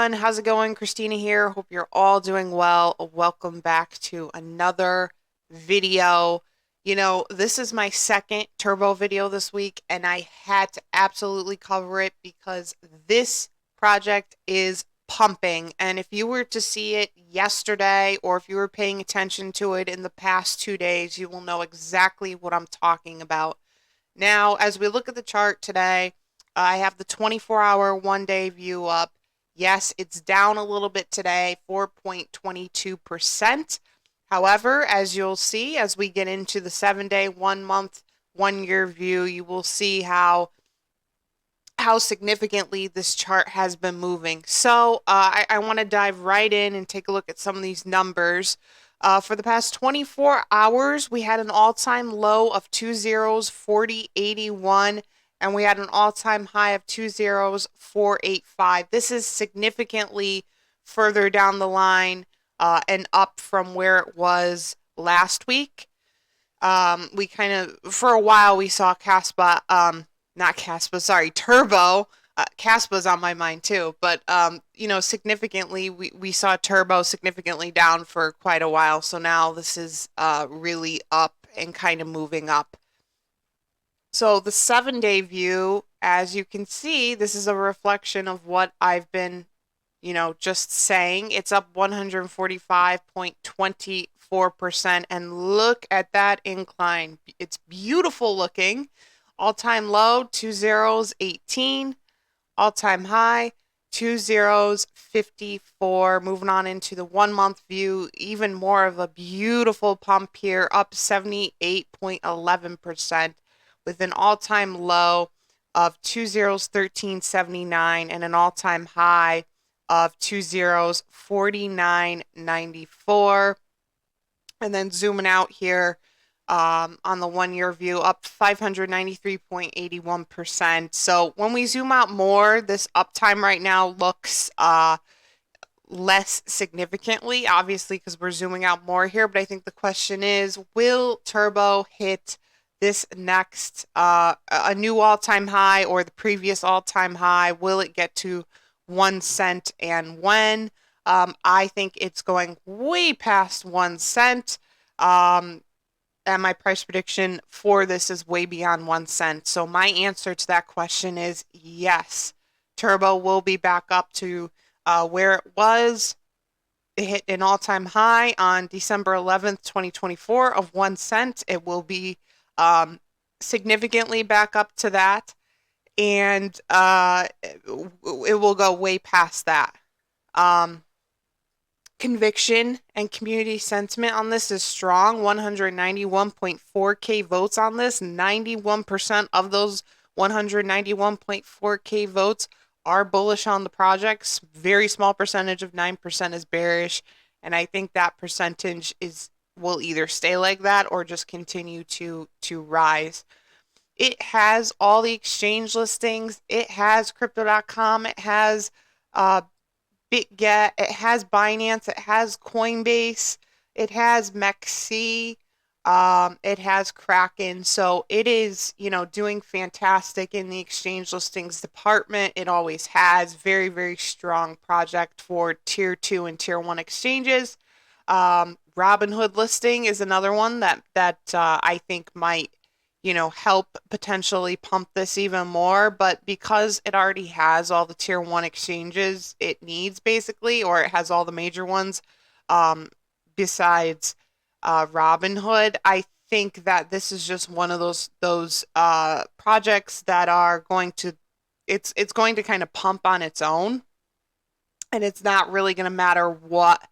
everyone. How's it going? Christina here. Hope you're all doing well. Welcome back to another video. This is my second turbo video this week, and I had to absolutely cover it because this project is pumping. And if you were to see it yesterday, or if you were paying attention to it in the past 2 days, you will know exactly what I'm talking about. Now, as we look at the chart today, I have the 24-hour one-day view up. Yes, it's down a little bit today, 4.22%. However, as you'll see, as we get into the 7-day, 1-month, 1-year view, you will see how significantly this chart has been moving. So I want to dive right in and take a look at some of these numbers. For the past 24 hours, we had an all-time low of 40.81, and we had an all-time high of 4.85. This is significantly further down the line and up from where it was last week. We kind of, for a while, we saw not Caspa, sorry, Turbo. Caspa's on my mind too, but significantly, we saw Turbo significantly down for quite a while. So now this is really up and kind of moving up. So the 7-day view, as you can see, this is a reflection of what I've been, just saying. It's up 145.24%, and look at that incline. It's beautiful looking. All-time low, 18. All-time high, 54. Moving on into the 1-month view, even more of a beautiful pump here, up 78.11%, with an all-time low of 13.79 and an all-time high of 49.94. And then zooming out here, on the 1-year view, up 593.81%. So when we zoom out more, this uptime right now looks less significantly, obviously, because we're zooming out more here. But I think the question is, will Turbo hit this next, a new all-time high or the previous all-time high? Will it get to 1 cent, and when? I think it's going way past 1 cent. And my price prediction for this is way beyond 1 cent. So my answer to that question is yes. Turbo will be back up to where it was. It hit an all-time high on December 11th, 2024 of 1 cent. It will be significantly back up to that, and it will go way past that. Conviction and community sentiment on this is strong. 191.4K votes on this. 91% of those 191.4K votes are bullish on the projects. Very small percentage of 9% is bearish, and I think that percentage will either stay like that or just continue to rise. It has all the exchange listings. It has crypto.com. It has BitGet, it has Binance, it has Coinbase, it has MEXC, it has Kraken. So it is, doing fantastic in the exchange listings department. It always has. Very, very strong project for tier 2 and tier 1 exchanges. Robinhood listing is another one that I think might help potentially pump this even more. But because it already has all the tier 1 exchanges it needs, basically, or it has all the major ones, besides Robinhood, I think that this is just one of those projects that are going to, it's going to kind of pump on its own, and it's not really going to matter what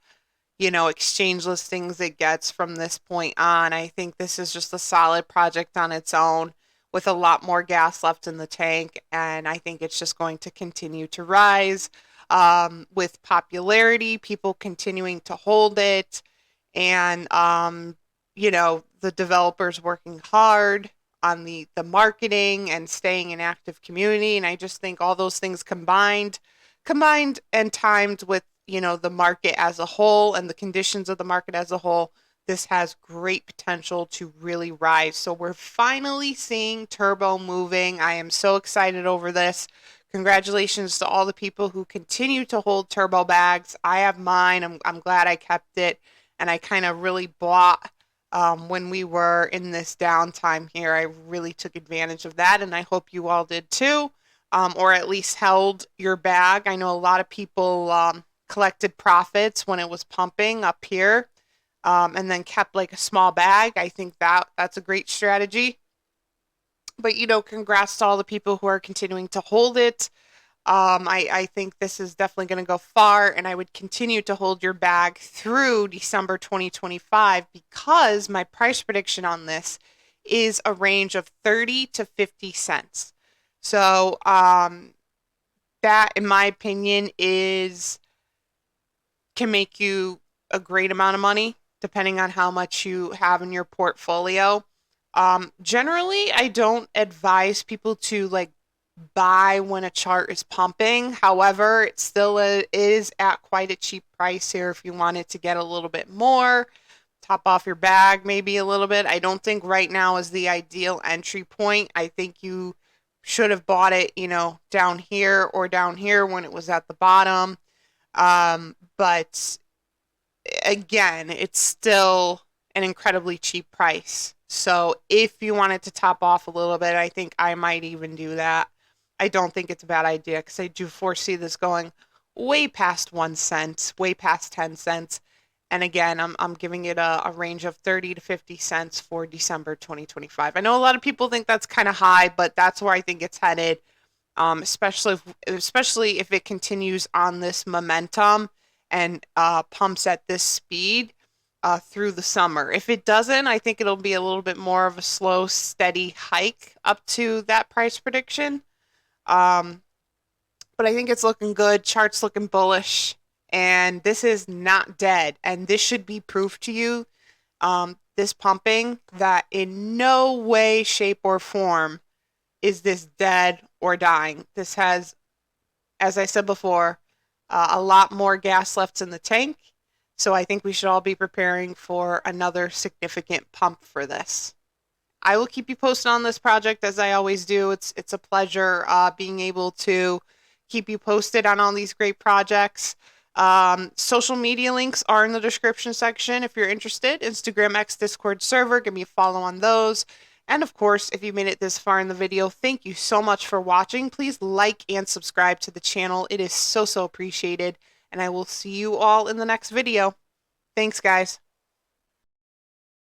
exchange listings it gets from this point on. I think this is just a solid project on its own with a lot more gas left in the tank, and I think it's just going to continue to rise with popularity, people continuing to hold it, and the developers working hard on the marketing and staying an active community. And I just think all those things combined and timed with the market as a whole and the conditions of the market as a whole, this has great potential to really rise. So we're finally seeing Turbo moving. I am so excited over this. Congratulations to all the people who continue to hold turbo bags. I have mine. I'm glad I kept it, and I kind of really bought when we were in this downtime here. I really took advantage of that, and I hope you all did too, or at least held your bag. I know a lot of people collected profits when it was pumping up here, and then kept like a small bag. I think that's a great strategy. But congrats to all the people who are continuing to hold it. I think this is definitely going to go far, and I would continue to hold your bag through December 2025 because my price prediction on this is a range of 30 to 50 cents. So, that, in my opinion, is can make you a great amount of money depending on how much you have in your portfolio. Generally, I don't advise people to like buy when a chart is pumping. However, it still is at quite a cheap price here if you wanted to get a little bit more, top off your bag maybe a little bit. I don't think right now is the ideal entry point. I think you should have bought it, down here or down here when it was at the bottom. But again, it's still an incredibly cheap price. So if you wanted to top off a little bit, I think I might even do that. I don't think it's a bad idea because I do foresee this going way past 1 cent, way past 10 cents. And again, I'm giving it a range of 30 to 50 cents for December 2025. I know a lot of people think that's kind of high, but that's where I think it's headed, especially if it continues on this momentum and pumps at this speed through the summer. If it doesn't, I think it'll be a little bit more of a slow, steady hike up to that price prediction. Um, but I think it's looking good. Chart's looking bullish, and this is not dead. And this should be proof to you, this pumping, that in no way, shape, or form is this dead or dying. This has, as I said before, a lot more gas left in the tank. So I think we should all be preparing for another significant pump for this. I will keep you posted on this project as I always do. It's a pleasure being able to keep you posted on all these great projects. Social media links are in the description section if you're interested. Instagram, X, Discord server, give me a follow on those. And of course, if you made it this far in the video, thank you so much for watching. Please like and subscribe to the channel. It is so, so appreciated. And I will see you all in the next video. Thanks, guys.